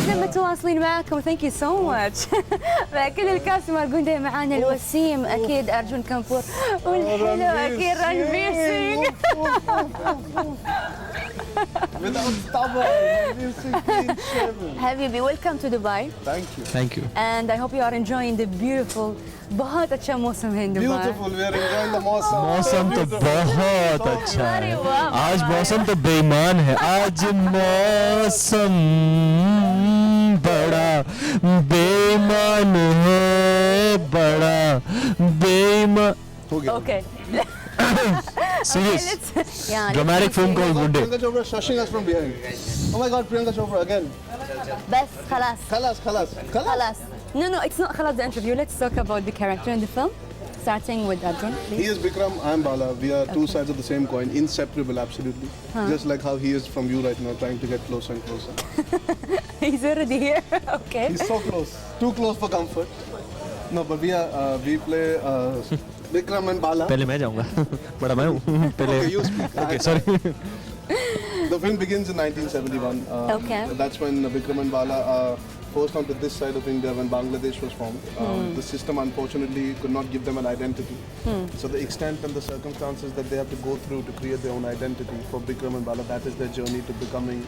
لسه متواصلين معكم. ثانك يو سو ماتش. كل الكاست مال جوندي معانا الوسيم اكيد ارجون كامبور والحلو اكيد رنفير سينغ. Habibi, welcome to Dubai. Thank you. And I hope you are enjoying the beautiful बहुत अच्छा मौसम है in Dubai. Beautiful, we are enjoying the मौसम. मौसम तो बहुत अच्छा अरे है. वाह. आज मौसम तो बेईमान है. आज मौसम बड़ा बेईमान है. बड़ा बेईमान. Okay. Serious. Yeah. Dramatic film called Gunde. Priyanka Chopra shushing us from behind. Oh my God, Priyanka Chopra again. بس خلاص. Khalas. No, it's not خلاص the interview. Let's talk about the character in the film. Starting with Arjun, He please. is Bikram, I am Bala. We are two sides of the same coin, inseparable, absolutely. Just like how he is from you right now, trying to get closer and closer. He's already here. Okay. He's so close, too close for comfort. No, but we play Bikram and Bala. पहले मैं जाऊंगा. बड़ा मैं हूँ. पहले. Okay, you speak. Okay, sorry. The film begins in 1971. Okay. That's when Bikram and Bala are forced onto this side of India when Bangladesh was formed. The system unfortunately could not give them an identity. So the extent and the circumstances that they have to go through to create their own identity for Bikram and Bala, that is their journey to becoming,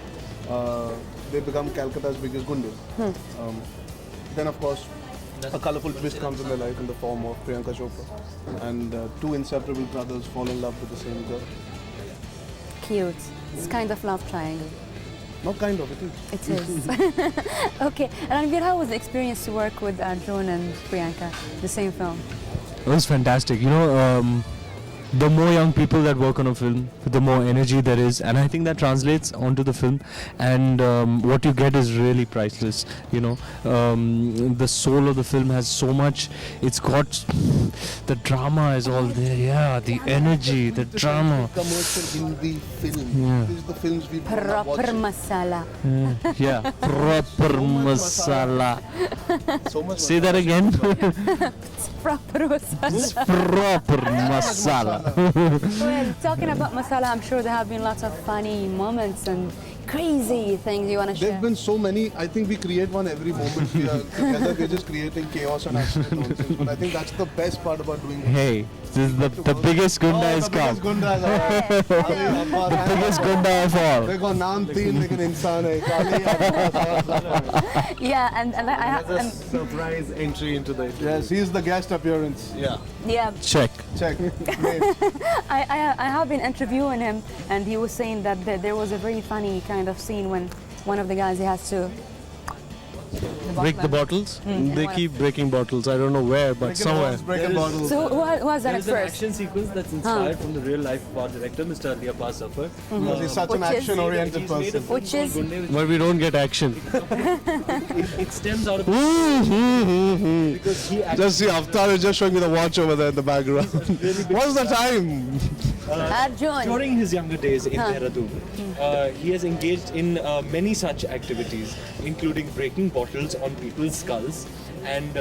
they become Calcutta's biggest Gunde. Then of course, a colourful twist comes in their life in the form of Priyanka Chopra. And two inseparable brothers fall in love with the same girl. Cute. It's kind of love triangle. Not kind of, it is. It is. Okay. Ranveer, how was the experience to work with Arjun and Priyanka, the same film? It was fantastic. You know, the more young people that work on a film, the more energy there is, and I think that translates onto the film. And what you get is really priceless. You know, the soul of the film has so much. It's got the drama is all there. Yeah, the energy, the drama. Commercial Hindi film. Yeah. These are the films we grew up Proper watching. masala. Yeah, proper masala. So much Say that again. Proper masala. Proper masala. Well, talking about masala, I'm sure there have been lots of funny moments and crazy things you want to There share. have been so many. I think we create one every moment we are together. We're just creating chaos and accident nonsense. But I think that's the best part about doing this. Hey, this is the biggest gunda has come. The biggest gunda is The biggest gunda of all. देखो नाम तीन लेकिन इंसान है काली Yeah, and I have Surprise entry into the Yes, he is the guest appearance. yeah. Check. Check. Great. I have been interviewing him, and he was saying that there was a very funny kind of scene when one of the guys he has to Break the bottles. and They one keep breaking bottles. I don't know where, but somewhere. Breaking bottles. So who has that There at is an first? action sequence that's inspired from the real life art director, Mr. Ali Abbas Zafar. Because he's such an Which is- action-oriented He's made a person. film Which called is- Gunde, which But we don't get action. it stems out of because he actually Just see, Avtar is just showing me the watch over there in the background. What's the time? Arjun. during his younger days in Dehradun, he has engaged in many such activities, including breaking bottles on people's skulls and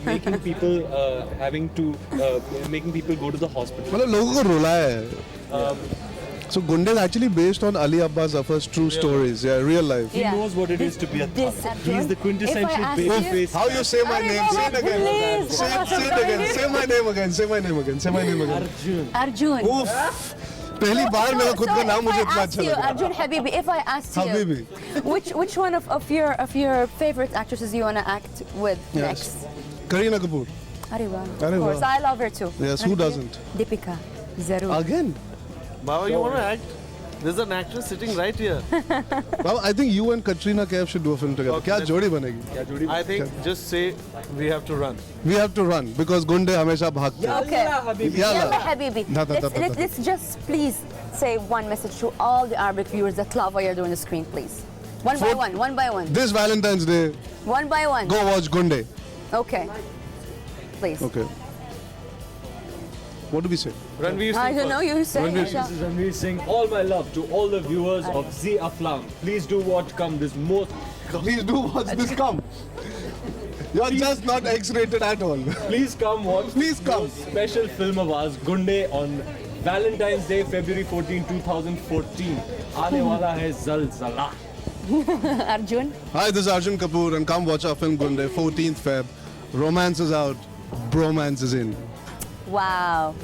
making people making people go to the hospital. मतलब लोगों को रुलाया है. So Gunde is actually based on Ali Abbas Zafar's true stories. Yeah, real life. He Yeah. knows what it is to be a This thug. Arjun, He's the if quintessential I ask baby you- face. How you say my name? Say it again. Please, Say it again. Say my name again. Say my name again. Say my name again. Arjun. Arjun. Oof. पहली बार मेरा खुद का नाम if मुझे I इतना asked अच्छा you, लगा. Arjun Habibi, if I asked you, Habibi. which one of your favorite actresses you wanna act with Yes. next? Kareena Kapoor. Ariwa. Arre Of course, wah. I love her too. Yes, who doesn't? Deepika. Zarur. Again. Baba, you want to act? There's an actress sitting right here. Well, I think you and Katrina Kaif should do a film together. क्या जोड़ी बनेगी? I think just say we have to run. We have to run because गुंडे हमेशा भागते हैं. Okay. Yalla. Yalla Habibi. Da, da, da, da, da. Let's just please say one message to all the Arabic viewers that love what you're doing on the screen, please. One by one, one by one. This Valentine's Day, One by one. go watch Gunde. Okay. Please. Okay. What do we say? Ranveer I Singh don't know, first. you say This is Ranveer Singh. All my love to all the viewers of Zee Aflam. Please do watch Come this most. Please do watch this come. You're just not X-rated at all. Please come watch. Please come. this special film of ours, Gunde, on Valentine's Day, February 14, 2014. आने वाला है ज़लज़ला. Arjun? Hi, this is Arjun Kapoor, and come watch our film Gunde, 14th Feb. Romance is out, bromance is in. Wow.